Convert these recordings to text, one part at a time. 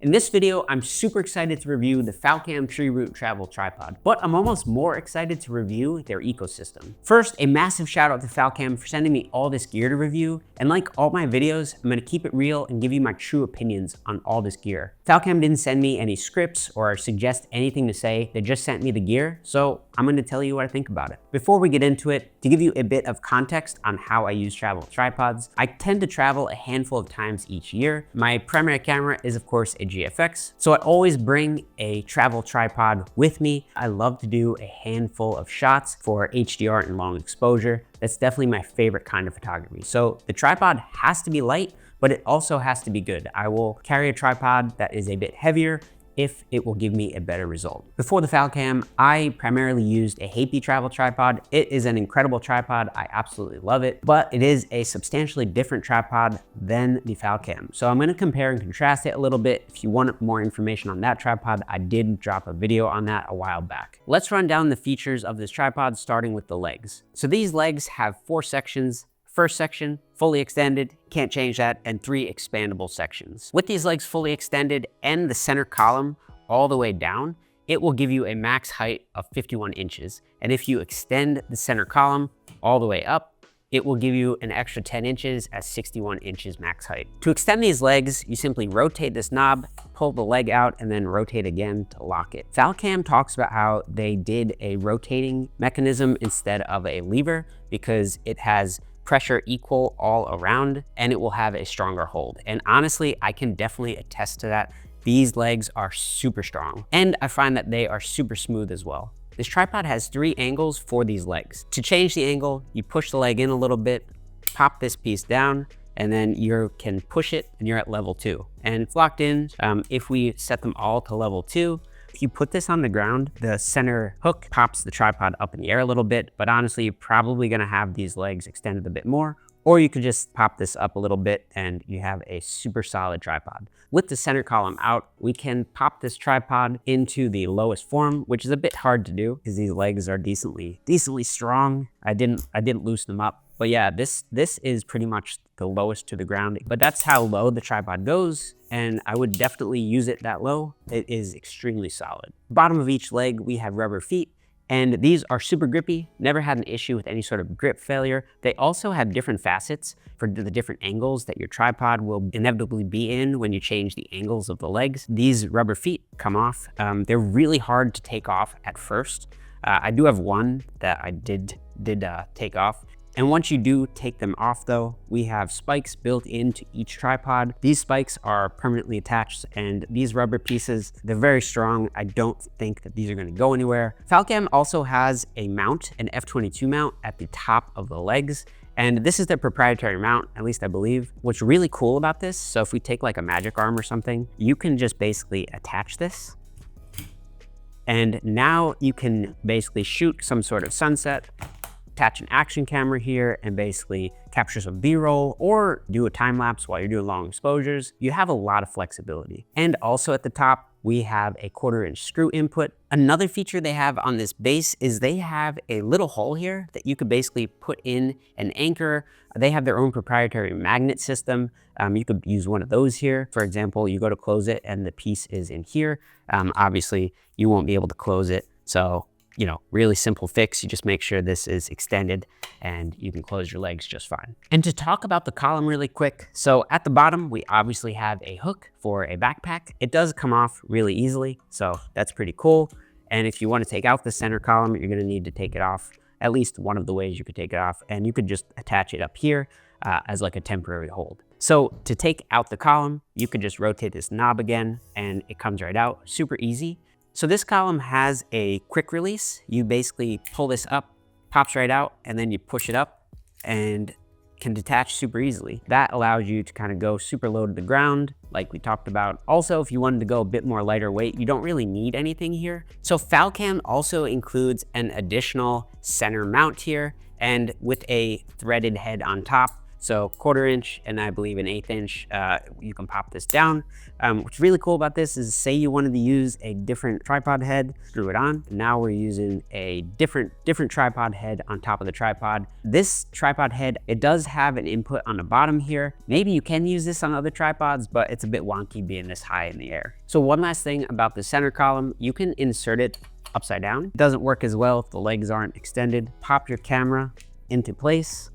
In this video, I'm super excited to review the Falcam Treeroot travel tripod, but I'm almost more excited to review their ecosystem. First, a massive shout out to Falcam for sending me all this gear to review, and like all my videos, I'm gonna keep it real and give you my true opinions on all this gear. Falcam didn't send me any scripts or suggest anything to say, they just sent me the gear, so I'm gonna tell you what I think about it. Before we get into it, to give you a bit of context on how I use travel tripods, I tend to travel a handful of times each year. My primary camera is of course a GFX, so I always bring a travel tripod with me. I love to do a handful of shots for HDR and long exposure. That's definitely my favorite kind of photography. So the tripod has to be light, but it also has to be good. I will carry a tripod that is a bit heavier if it will give me a better result. Before the Falcam, I primarily used a Hapey travel tripod. It is an incredible tripod. I absolutely love it, but it is a substantially different tripod than the Falcam. So I'm gonna compare and contrast it a little bit. If you want more information on that tripod, I did drop a video on that a while back. Let's run down the features of this tripod, starting with the legs. So these legs have 4 sections. First section, fully extended, can't change that, and 3 expandable sections. With these legs fully extended and the center column all the way down, it will give you a max height of 51 inches. And if you extend the center column all the way up, it will give you an extra 10 inches at 61 inches max height. To extend these legs, you simply rotate this knob, pull the leg out, and then rotate again to lock it. Falcam talks about how they did a rotating mechanism instead of a lever because it has pressure equal all around and it will have a stronger hold. And honestly, I can definitely attest to that. These legs are super strong and I find that they are super smooth as well. This tripod has 3 angles for these legs. To change the angle, you push the leg in a little bit, pop this piece down, and then you can push it and you're at level 2. And it's locked in. If we set them all to level 2, if you put this on the ground, the center hook pops the tripod up in the air a little bit, but honestly, you're probably gonna have these legs extended a bit more, or you could just pop this up a little bit and you have a super solid tripod. With the center column out, we can pop this tripod into the lowest form, which is a bit hard to do because these legs are decently strong. I didn't loosen them up. But yeah, this is pretty much the lowest to the ground, but that's how low the tripod goes. And I would definitely use it that low. It is extremely solid. Bottom of each leg, we have rubber feet, and these are super grippy. Never had an issue with any sort of grip failure. They also have different facets for the different angles that your tripod will inevitably be in when you change the angles of the legs. These rubber feet come off. They're really hard to take off at first. I do have one that I did take off. And once you do take them off though, we have spikes built into each tripod. These spikes are permanently attached and these rubber pieces, they're very strong. I don't think that these are gonna go anywhere. Falcam also has a mount, an F22 mount at the top of the legs. And this is their proprietary mount, at least I believe. What's really cool about this, so if we take like a magic arm or something, you can just basically attach this. And now you can basically shoot some sort of sunset, attach an action camera here and basically capture some B-roll or do a time lapse while you're doing long exposures. You have a lot of flexibility. And also at the top, we have a 1/4-inch screw input. Another feature they have on this base is they have a little hole here that you could basically put in an anchor. They have their own proprietary magnet system. You could use one of those here. For example, you go to close it and the piece is in here. Obviously, you won't be able to close it. So, you know, really simple fix. You just make sure this is extended and you can close your legs just fine. And to talk about the column really quick. So at the bottom, we obviously have a hook for a backpack. It does come off really easily. So that's pretty cool. And if you want to take out the center column, you're going to need to take it off. At least one of the ways you could take it off. And you could just attach it up here as like a temporary hold. So to take out the column, you could just rotate this knob again and it comes right out. Super easy. So this column has a quick release. You basically pull this up, pops right out, and then you push it up and can detach super easily. That allows you to kind of go super low to the ground, like we talked about. Also, if you wanted to go a bit more lighter weight, you don't really need anything here. So Falcam also includes an additional center mount here and with a threaded head on top. So 1/4 inch and I believe an 1/8 inch, you can pop this down. What's really cool about this is, say you wanted to use a different tripod head, screw it on. Now we're using a different tripod head on top of the tripod. This tripod head, it does have an input on the bottom here. Maybe you can use this on other tripods, but it's a bit wonky being this high in the air. So one last thing about the center column, you can insert it upside down. It doesn't work as well if the legs aren't extended. Pop your camera into place.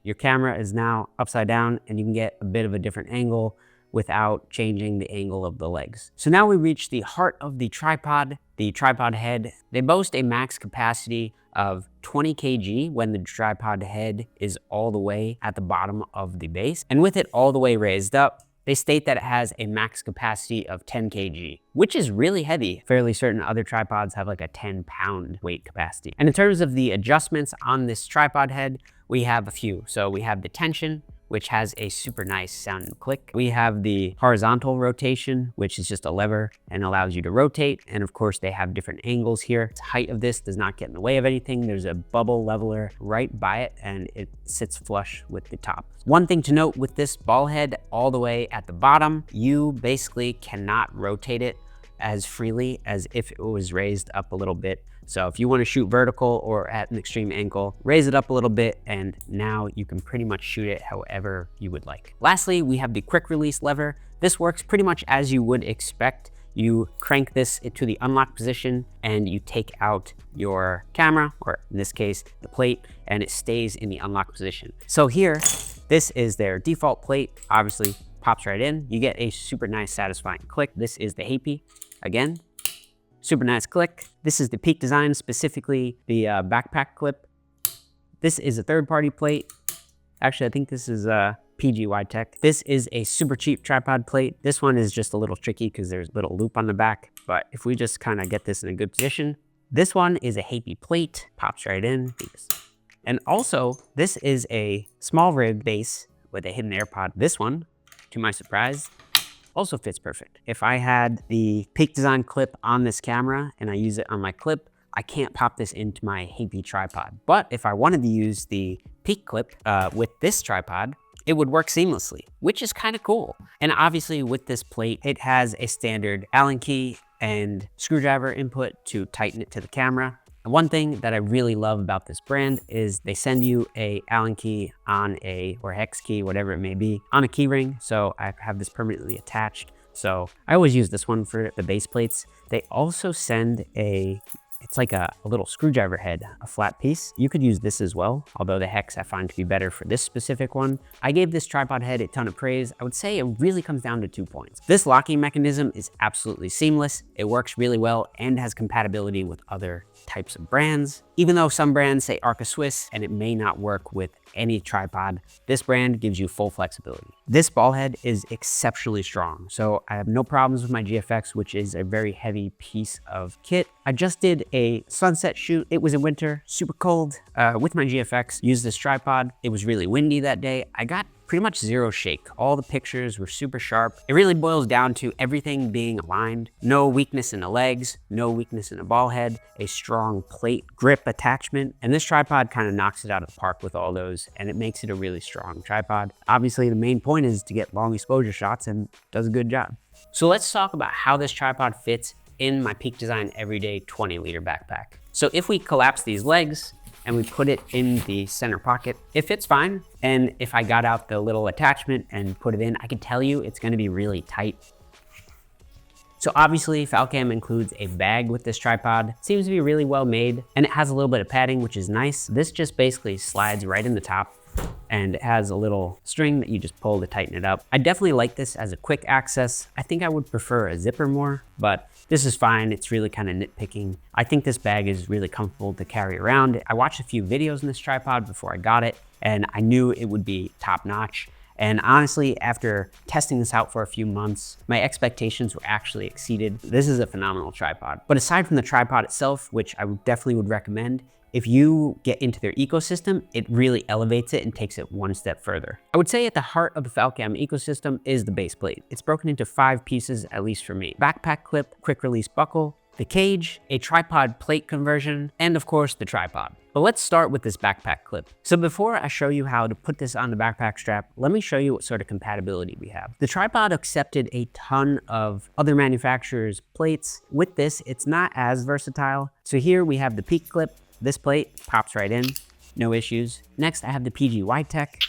Your camera is now upside down and you can get a bit of a different angle without changing the angle of the legs. So now we reach the heart of the tripod head. They boast a max capacity of 20 kg when the tripod head is all the way at the bottom of the base. And with it all the way raised up, they state that it has a max capacity of 10 kg, which is really heavy. Fairly certain other tripods have like a 10-pound weight capacity. And in terms of the adjustments on this tripod head, we have a few. So we have the tension, which has a super nice sounding click. We have the horizontal rotation, which is just a lever and allows you to rotate. And of course, they have different angles here. The height of this does not get in the way of anything. There's a bubble leveler right by it and it sits flush with the top. One thing to note with this ball head all the way at the bottom, you basically cannot rotate it as freely as if it was raised up a little bit. So if you want to shoot vertical or at an extreme angle, raise it up a little bit and now you can pretty much shoot it however you would like. Lastly, we have the quick release lever. This works pretty much as you would expect. You crank this into the unlock position and you take out your camera, or in this case, the plate, and it stays in the unlock position. So here, this is their default plate, obviously pops right in. You get a super nice satisfying click. This is the Happy, again. Super nice click. This is the Peak design, specifically the backpack clip. This is a third-party plate. Actually, I think this is PGY Tech. This is a super cheap tripod plate. This one is just a little tricky because there's a little loop on the back. But if we just kind of get this in a good position, this one is a Happy plate, pops right in. And also, this is a small rig base with a hidden AirPod. This one, to my surprise, also fits perfect. If I had the Peak design clip on this camera and I use it on my clip, I can't pop this into my Happy tripod. But if I wanted to use the Peak clip with this tripod, it would work seamlessly, which is kind of cool. And obviously with this plate, it has a standard Allen key and screwdriver input to tighten it to the camera. And one thing that I really love about this brand is they send you a Allen key on or hex key, whatever it may be, on a key ring. So I have this permanently attached. So I always use this one for the base plates. They also send it's like a little screwdriver head, a flat piece. You could use this as well, although the hex I find to be better for this specific one. I gave this tripod head a ton of praise. I would say it really comes down to 2 points. This locking mechanism is absolutely seamless. It works really well and has compatibility with other types of brands. Even though some brands say Arca Swiss and it may not work with any tripod, this brand gives you full flexibility. This ball head is exceptionally strong, so I have no problems with my GFX, which is a very heavy piece of kit. I just did a sunset shoot. It was in winter, super cold, with my GFX, used this tripod. It was really windy that day. I got pretty much zero shake. All the pictures were super sharp. It really boils down to everything being aligned. No weakness in the legs, no weakness in the ball head, a strong plate grip attachment. And this tripod kind of knocks it out of the park with all those, and it makes it a really strong tripod. Obviously, the main point is to get long exposure shots and does a good job. So let's talk about how this tripod fits in my Peak Design Everyday 20-liter backpack. So if we collapse these legs, and we put it in the center pocket, it fits fine. And if I got out the little attachment and put it in, I can tell you it's gonna be really tight. So obviously Falcam includes a bag with this tripod. It seems to be really well made and it has a little bit of padding, which is nice. This just basically slides right in the top and it has a little string that you just pull to tighten it up. I definitely like this as a quick access. I think I would prefer a zipper more, but this is fine. It's really kind of nitpicking. I think this bag is really comfortable to carry around. I watched a few videos on this tripod before I got it, and I knew it would be top notch. And honestly, after testing this out for a few months, my expectations were actually exceeded. This is a phenomenal tripod. But aside from the tripod itself, which I definitely would recommend, if you get into their ecosystem, it really elevates it and takes it one step further. I would say at the heart of the Falcam ecosystem is the base plate. It's broken into 5 pieces, at least for me. Backpack clip, quick release buckle, the cage, a tripod plate conversion, and of course the tripod. But let's start with this backpack clip. So before I show you how to put this on the backpack strap, let me show you what sort of compatibility we have. The tripod accepted a ton of other manufacturers' plates. With this, it's not as versatile. So here we have the Peak clip. This plate pops right in, no issues. Next, I have the PG Tech,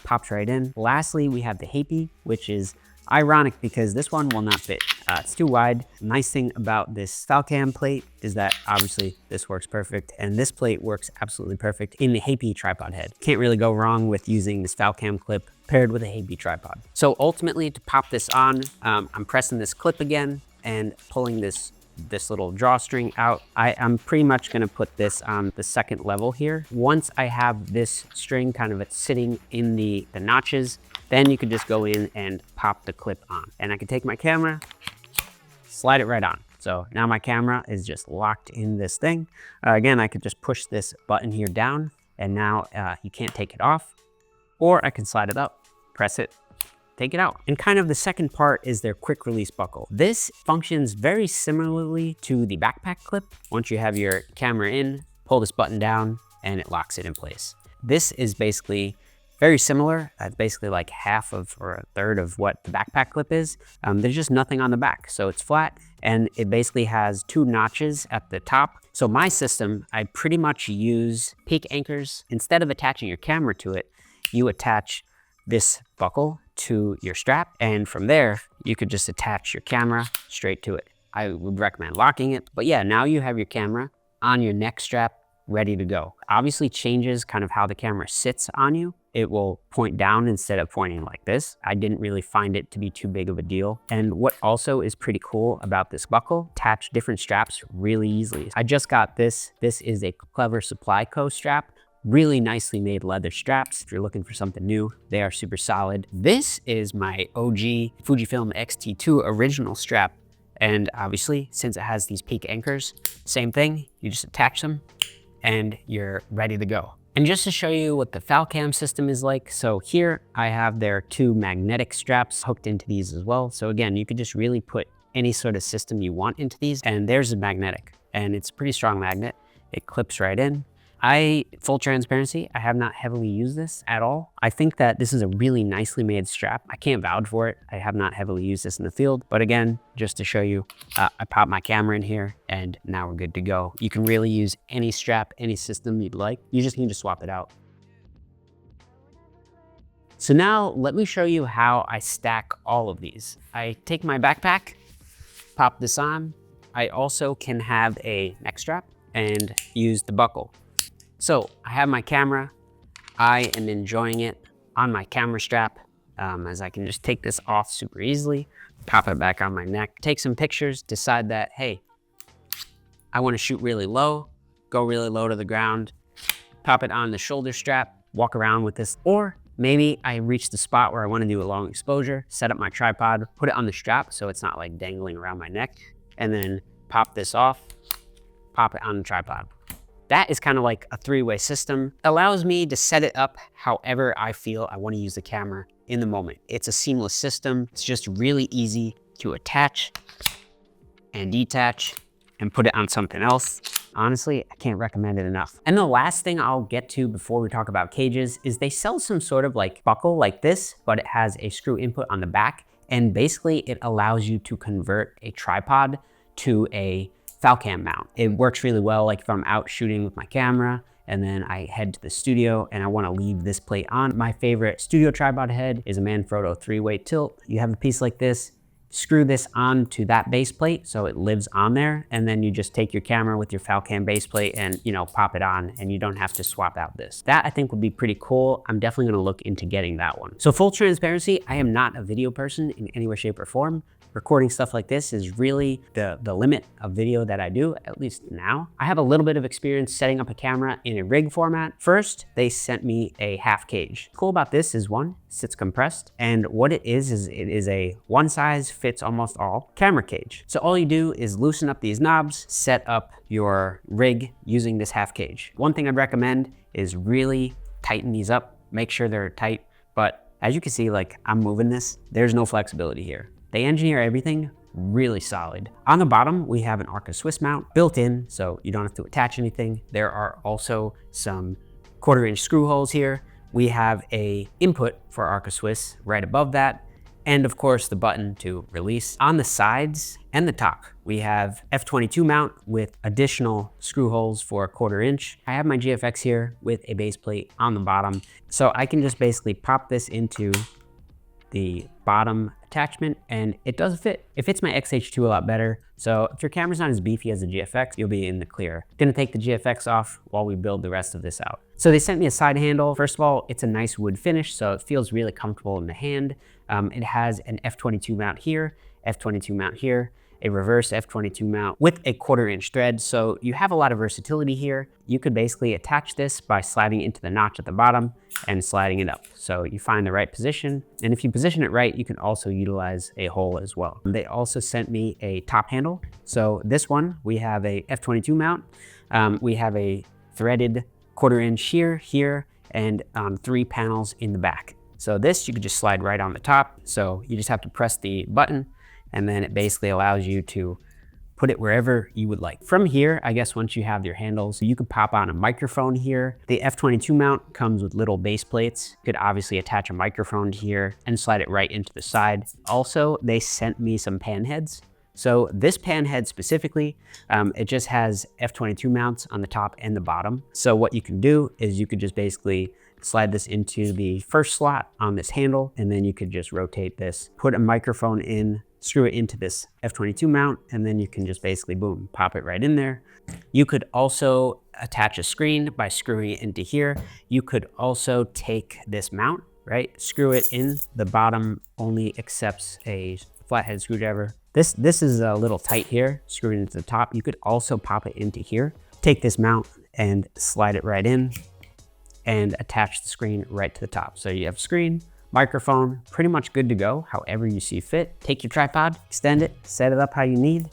pops right in. Lastly, we have the Happy, which is ironic because this one will not fit. It's too wide. Nice thing about this Falcam plate is that obviously this works perfect, and this plate works absolutely perfect in the Happy tripod head. Can't really go wrong with using this Falcam clip paired with a Happy tripod. So ultimately, to pop this on, I'm pressing this clip again and pulling this little drawstring out. I'm pretty much gonna put this on the second level here. Once I have this string kind of sitting in the notches, then you could just go in and pop the clip on. And I can take my camera, slide it right on. So now my camera is just locked in this thing. Again, I could just push this button here down, and now you can't take it off. Or I can slide it up, press it, take it out. And kind of the second part is their quick release buckle. This functions very similarly to the backpack clip. Once you have your camera in, pull this button down and it locks it in place. This is basically very similar. It's basically like half of or a third of what the backpack clip is. There's just nothing on the back. So it's flat and it basically has two notches at the top. So my system, I pretty much use Peak anchors. Instead of attaching your camera to it, you attach this buckle to your strap, and from there you could just attach your camera straight to it. I would recommend locking it, but yeah, now you have your camera on your neck strap ready to go. Obviously changes kind of how the camera sits on you. It will point down instead of pointing like this. I didn't really find it to be too big of a deal. And what also is pretty cool about this buckle, attach different straps really easily. I just got this. This is a Clever Supply Co. strap. Really nicely made leather straps. If you're looking for something new, they are super solid. This is my OG Fujifilm X-T2 original strap. And obviously, since it has these Peak anchors, same thing, you just attach them and you're ready to go. And just to show you what the Falcam system is like, so here I have their two magnetic straps hooked into these as well. So again, you could just really put any sort of system you want into these, and there's a magnetic, and it's a pretty strong magnet. It clips right in. Full transparency, I have not heavily used this at all. I think that this is a really nicely made strap. I can't vouch for it. I have not heavily used this in the field, but again, just to show you, I pop my camera in here and now we're good to go. You can really use any strap, any system you'd like. You just need to swap it out. So now let me show you how I stack all of these. I take my backpack, pop this on. I also can have a neck strap and use the buckle. So I have my camera. I am enjoying it on my camera strap, as I can just take this off super easily, pop it back on my neck, take some pictures, decide that, hey, I want to shoot really low, go really low to the ground, pop it on the shoulder strap, walk around with this. Or maybe I reach the spot where I want to do a long exposure, set up my tripod, put it on the strap so it's not like dangling around my neck, and then pop this off, pop it on the tripod. That is kind of like a three-way system. Allows me to set it up however I feel I want to use the camera in the moment. It's a seamless system. It's just really easy to attach and detach and put it on something else. Honestly, I can't recommend it enough. And the last thing I'll get to before we talk about cages is they sell some sort of like buckle like this, but it has a screw input on the back. And basically it allows you to convert a tripod to a Falcam mount. It works really well, like if I'm out shooting with my camera and then I head to the studio and I want to leave this plate on. My favorite studio tripod head is a Manfrotto 3-way tilt. You have a piece like this, screw this onto that base plate so it lives on there, and then you just take your camera with your Falcam base plate and, you know, pop it on, and you don't have to swap out this. That I think would be pretty cool. I'm definitely going to look into getting that one. So full transparency, I am not a video person in any way, shape, or form. Recording stuff like this is really the limit of video that I do, at least now. I have a little bit of experience setting up a camera in a rig format. First, they sent me a half cage. Cool about this is one, it sits compressed, and what it is it is a one size fits almost all camera cage. So all you do is loosen up these knobs, set up your rig using this half cage. One thing I'd recommend is really tighten these up, make sure they're tight, but as you can see, like I'm moving this, there's no flexibility here. They engineer everything really solid. On the bottom, we have an Arca Swiss mount built in, so you don't have to attach anything. There are also some 1/4-inch screw holes here. We have a input for Arca Swiss right above that, and of course the button to release. On the sides and the top, we have F22 mount with additional screw holes for 1/4-inch. I have my GFX here with a base plate on the bottom, so I can just basically pop this into the bottom attachment, and it does fit. It fits my XH2 a lot better, so if your camera's not as beefy as the GFX, you'll be in the clear. Gonna take the GFX off while we build the rest of this out. So they sent me a side handle. First of all, it's a nice wood finish, so it feels really comfortable in the hand. It has an F22 mount here, F22 mount here, a reverse F22 mount with a 1/4-inch thread, so you have a lot of versatility here. You could basically attach this by sliding into the notch at the bottom and sliding it up. So you find the right position, and if you position it right, you can also utilize a hole as well. They also sent me a top handle. So this one, we have a F22 mount. We have a threaded 1/4-inch here, and 3 panels in the back. So this, you could just slide right on the top. So you just have to press the button, and then it basically allows you to put it wherever you would like. From here, I guess once you have your handles, you could pop on a microphone here. The F22 mount comes with little base plates. You could obviously attach a microphone here and slide it right into the side. Also, they sent me some pan heads. So this pan head specifically, it just has F22 mounts on the top and the bottom. So what you can do is you could just basically slide this into the first slot on this handle, and then you could just rotate this, put a microphone in, screw it into this F22 mount, and then you can just basically, boom, pop it right in there. You could also attach a screen by screwing it into here. You could also take this mount, right? Screw it in. The bottom only accepts a flathead screwdriver. This is a little tight here, screw it into the top. You could also pop it into here. Take this mount and slide it right in and attach the screen right to the top. So you have screen, microphone, pretty much good to go, however you see fit. Take your tripod, extend it, set it up how you need.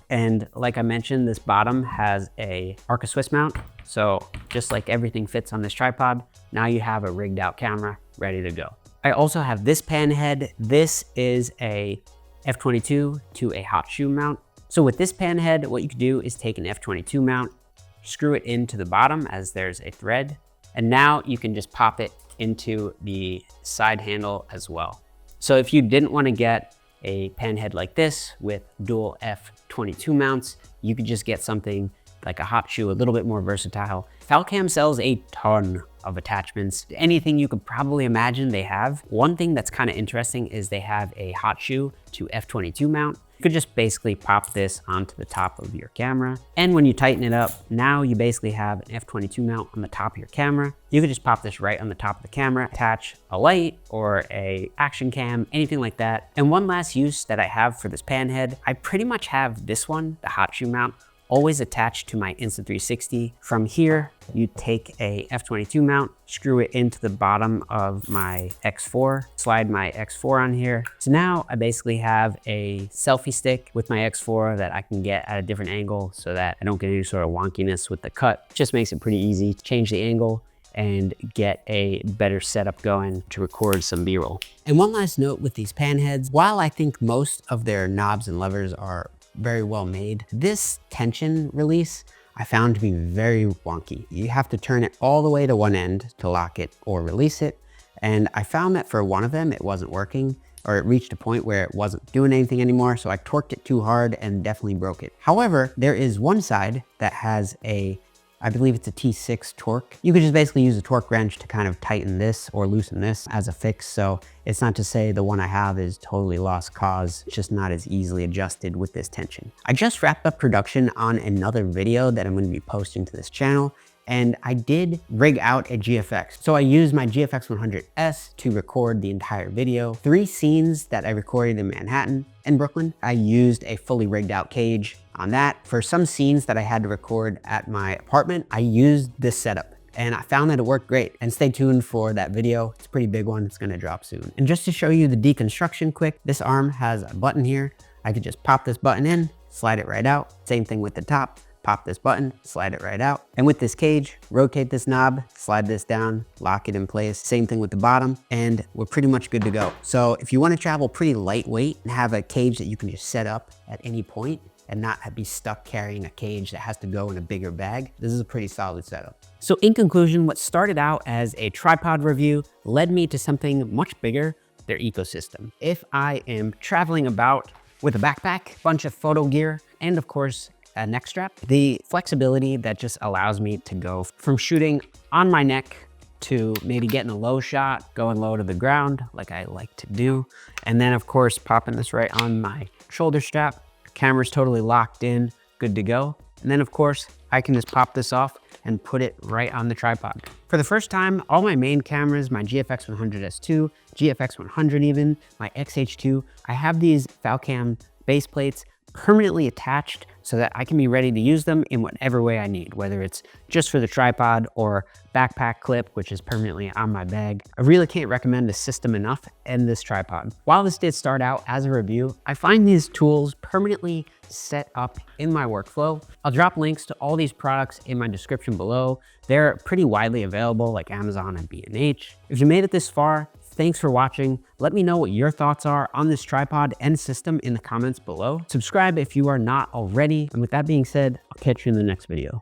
And like I mentioned, this bottom has a Arca Swiss mount. So just like everything fits on this tripod, now you have a rigged out camera ready to go. I also have this pan head. This is a F22 to a hot shoe mount. So with this pan head, what you could do is take an F22 mount, screw it into the bottom as there's a thread, and now you can just pop it into the side handle as well. So if you didn't want to get a pan head like this with dual F22 mounts, you could just get something like a hot shoe, a little bit more versatile. Falcam sells a ton of attachments. Anything you could probably imagine they have. One thing that's kind of interesting is they have a hot shoe to F22 mount. You could just basically pop this onto the top of your camera. And when you tighten it up, now you basically have an F22 mount on the top of your camera. You could just pop this right on the top of the camera, attach a light or a action cam, anything like that. And one last use that I have for this pan head, I pretty much have this one, the hot shoe mount, always attached to my Insta360. From here, you take a F22 mount, screw it into the bottom of my X4, slide my X4 on here. So now I basically have a selfie stick with my X4 that I can get at a different angle so that I don't get any sort of wonkiness with the cut. Just makes it pretty easy to change the angle and get a better setup going to record some B-roll. And one last note with these pan heads, while I think most of their knobs and levers are very well made, this tension release I found to be very wonky. You have to turn it all the way to one end to lock it or release it. And I found that for one of them, it wasn't working, or it reached a point where it wasn't doing anything anymore. So I torqued it too hard and definitely broke it. However, there is one side that has I believe it's a T6 torque. You could just basically use a torque wrench to kind of tighten this or loosen this as a fix. So it's not to say the one I have is totally lost cause. It's just not as easily adjusted with this tension. I just wrapped up production on another video that I'm going to be posting to this channel. And I did rig out a GFX. So I used my GFX 100S to record the entire video. 3 scenes that I recorded in Manhattan and Brooklyn, I used a fully rigged out cage on that. For some scenes that I had to record at my apartment, I used this setup. And I found that it worked great. And stay tuned for that video. It's a pretty big one. It's gonna drop soon. And just to show you the deconstruction quick, this arm has a button here. I could just pop this button in, slide it right out. Same thing with the top. pop this button, slide it right out. And with this cage, rotate this knob, slide this down, lock it in place. Same thing with the bottom, and we're pretty much good to go. So if you want to travel pretty lightweight and have a cage that you can just set up at any point and not be stuck carrying a cage that has to go in a bigger bag, this is a pretty solid setup. So in conclusion, what started out as a tripod review led me to something much bigger, their ecosystem. If I am traveling about with a backpack, bunch of photo gear, and of course, a neck strap, the flexibility that just allows me to go from shooting on my neck to maybe getting a low shot, going low to the ground like I like to do. And then of course, popping this right on my shoulder strap, camera's totally locked in, good to go. And then of course, I can just pop this off and put it right on the tripod. For the first time, all my main cameras, my GFX 100S2, GFX 100 even, my XH2, I have these Falcam base plates permanently attached so that I can be ready to use them in whatever way I need, whether it's just for the tripod or backpack clip, which is permanently on my bag. I really can't recommend this system enough and this tripod. While this did start out as a review, I find these tools permanently set up in my workflow. I'll drop links to all these products in my description below. They're pretty widely available like Amazon and B&H. If you made it this far, thanks for watching. Let me know what your thoughts are on this tripod and system in the comments below. Subscribe if you are not already. And with that being said, I'll catch you in the next video.